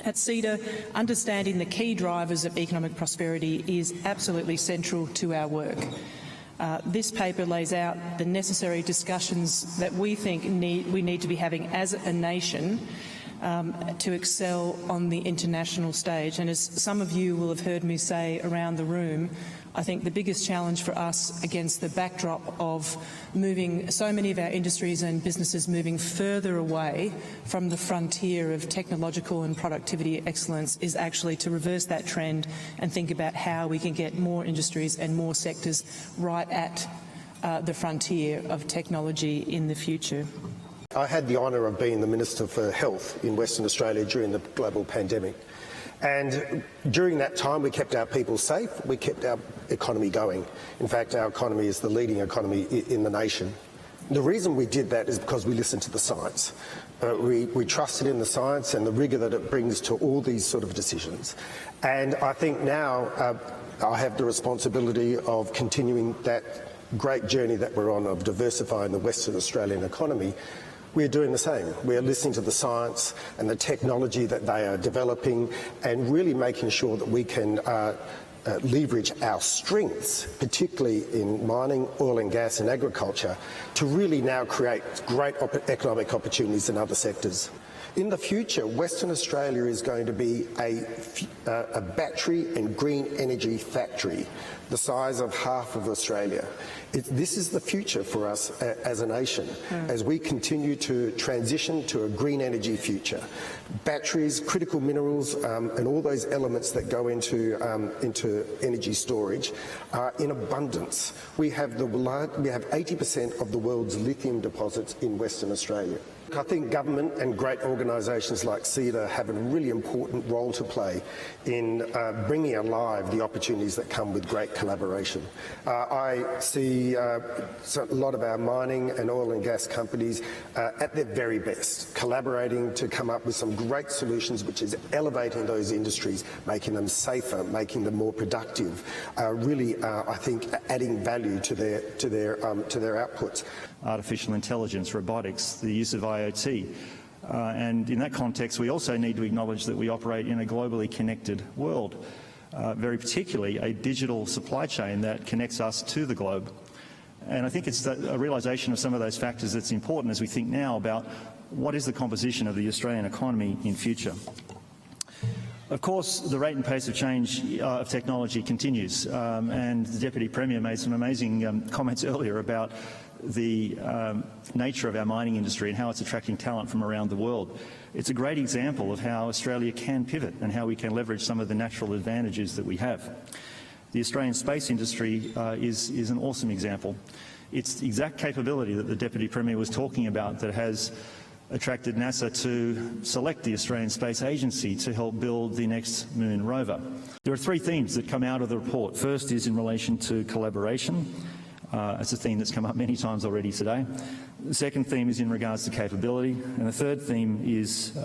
At CEDA, understanding the key drivers of economic prosperity is absolutely central to our work. This paper lays out the necessary discussions that we think we need to be having as a nation to excel on the international stage. And as some of you will have heard me say around the room, I think the biggest challenge for us against the backdrop of moving so many of our industries and businesses moving further away from the frontier of technological and productivity excellence is actually to reverse that trend and think about how we can get more industries and more sectors right at the frontier of technology in the future. I had the honour of being the Minister for Health in Western Australia during the global pandemic. And during that time, we kept our people safe, we kept our economy going. In fact, our economy is the leading economy in the nation. The reason we did that is because we listened to the science. We trusted in the science and the rigour that it brings to all these sort of decisions. And I think now I have the responsibility of continuing that great journey that we're on of diversifying the Western Australian economy. We're doing the same. We're listening to the science and the technology that they are developing and really making sure that we can leverage our strengths, particularly in mining, oil and gas and agriculture, to really now create great economic opportunities in other sectors. In the future, Western Australia is going to be a battery and green energy factory the size of half of Australia. This is the future for us as a nation as we continue to transition to a green energy future. Batteries, critical minerals and all those elements that go into energy storage are in abundance. We have 80% of the world's lithium deposits in Western Australia. I think government and great organisations like CEDA have a really important role to play in bringing alive the opportunities that come with great collaboration. I see a lot of our mining and oil and gas companies at their very best, collaborating to come up with some great solutions which is elevating those industries, making them safer, making them more productive, really I think adding value to their outputs. Artificial intelligence, robotics, the use of IoT. And in that context, we also need to acknowledge that we operate in a globally connected world, very particularly a digital supply chain that connects us to the globe. And I think it's a realisation of some of those factors that's important as we think now about what is the composition of the Australian economy in future. Of course, the rate and pace of change of technology continues, and the Deputy Premier made some amazing comments earlier about the nature of our mining industry and how it's attracting talent from around the world. It's a great example of how Australia can pivot and how we can leverage some of the natural advantages that we have. The Australian space industry is an awesome example. It's the exact capability that the Deputy Premier was talking about that has attracted NASA to select the Australian Space Agency to help build the next moon rover. There are three themes that come out of the report. First is in relation to collaboration. It's a theme that's come up many times already today. The second theme is in regards to capability, and the third theme is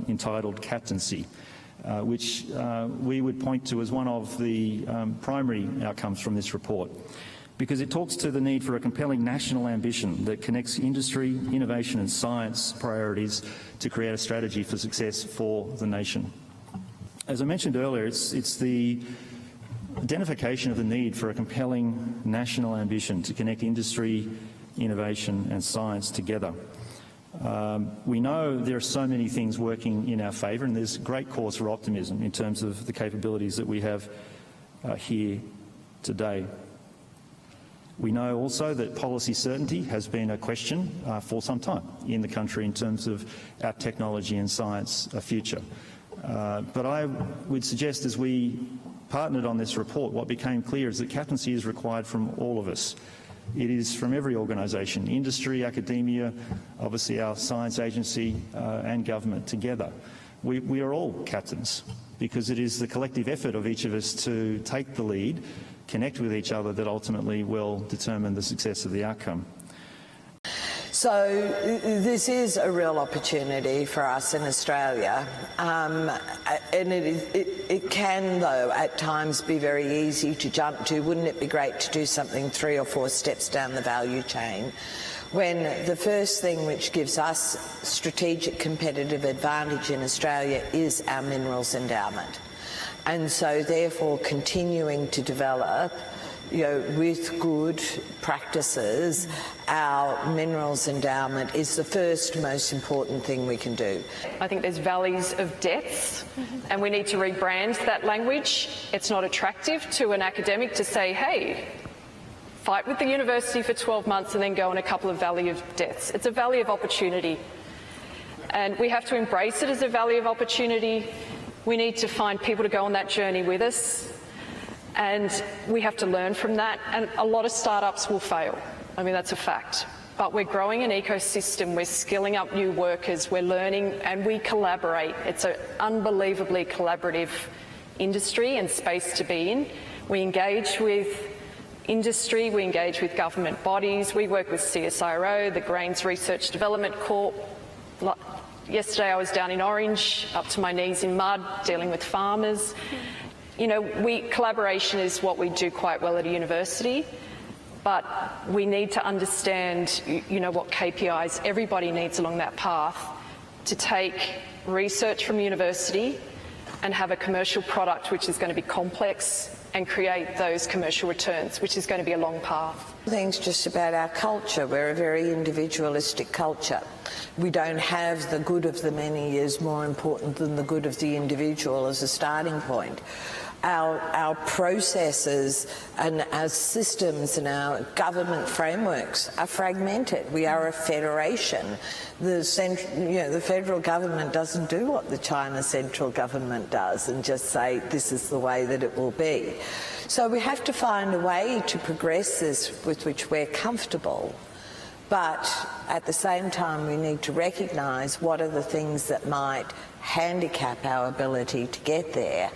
entitled captaincy, which we would point to as one of the primary outcomes from this report, because it talks to the need for a compelling national ambition that connects industry, innovation and science priorities to create a strategy for success for the nation. As I mentioned earlier, it's the identification of the need for a compelling national ambition to connect industry, innovation and science together. We know there are so many things working in our favour, and there's great cause for optimism in terms of the capabilities that we have here today. We know also that policy certainty has been a question for some time in the country in terms of our technology and science future. But I would suggest as we partnered on this report, what became clear is that captaincy is required from all of us. It is from every organisation, industry, academia, obviously our science agency and government together. We are all captains because it is the collective effort of each of us to take the lead, connect with each other that ultimately will determine the success of the outcome. So this is a real opportunity for us in Australia, and it can, though, at times be very easy to jump to. Wouldn't it be great to do something 3 or 4 steps down the value chain, when the first thing which gives us strategic competitive advantage in Australia is our minerals endowment. And so therefore continuing to develop, with good practices, our minerals endowment is the first most important thing we can do. I think there's valleys of debts, and we need to rebrand that language. It's not attractive to an academic to say, hey, fight with the university for 12 months and then go on a couple of valley of debts. It's a valley of opportunity, and we have to embrace it as a valley of opportunity. We need to find people to go on that journey with us, and we have to learn from that. And a lot of startups will fail. I mean, that's a fact. But we're growing an ecosystem, we're skilling up new workers, we're learning, and we collaborate. It's an unbelievably collaborative industry and space to be in. We engage with industry, we engage with government bodies, we work with CSIRO, the Grains Research Development Corp. Yesterday I was down in Orange, up to my knees in mud, dealing with farmers. Collaboration is what we do quite well at a university, but we need to understand, what KPIs everybody needs along that path to take research from university and have a commercial product which is going to be complex and create those commercial returns, which is going to be a long path. Things just about our culture. We're a very individualistic culture. We don't have the good of the many is more important than the good of the individual as a starting point. Our processes and our systems and our government frameworks are fragmented. We are a federation. The federal government doesn't do what the China central government does and just say this is the way that it will be. So we have to find a way to progress this with which we're comfortable. But at the same time, we need to recognise what are the things that might handicap our ability to get there.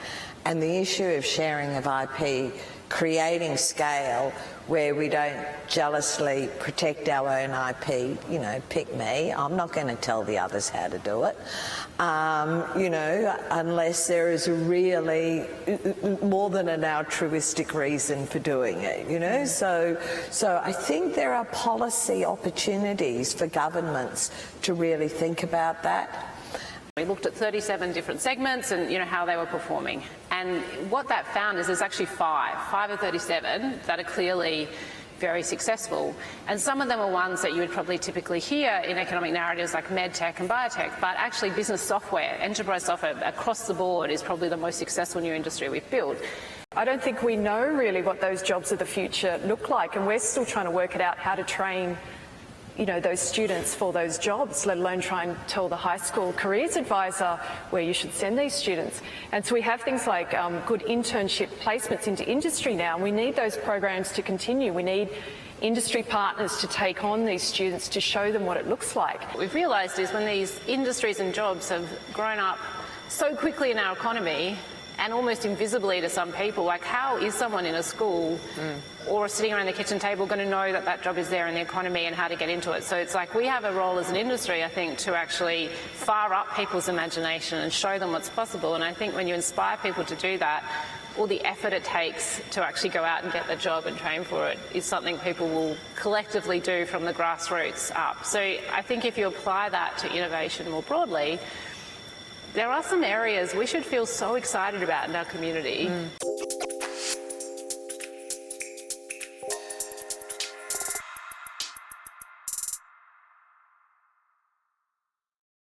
And the issue of sharing of IP, creating scale where we don't jealously protect our own IP, pick me, I'm not going to tell the others how to do it, unless there is a really more than an altruistic reason for doing it, So I think there are policy opportunities for governments to really think about that. We looked at 37 different segments and how they were performing, and what that found is there's actually five of 37 that are clearly very successful, and some of them are ones that you would probably typically hear in economic narratives like medtech and biotech, but actually business software, enterprise software across the board is probably the most successful new industry we've built. I don't think we know really what those jobs of the future look like, and we're still trying to work it out how to train those students for those jobs, let alone try and tell the high school careers advisor where you should send these students. And so we have things like good internship placements into industry now. We need those programs to continue. We need industry partners to take on these students to show them what it looks like. What we've realised is when these industries and jobs have grown up so quickly in our economy and almost invisibly to some people, like how is someone in a school or sitting around the kitchen table going to know that that job is there in the economy and how to get into it? So it's like we have a role as an industry, I think, to actually fire up people's imagination and show them what's possible. And I think when you inspire people to do that, all the effort it takes to actually go out and get the job and train for it is something people will collectively do from the grassroots up. So I think if you apply that to innovation more broadly, there are some areas we should feel so excited about in our community.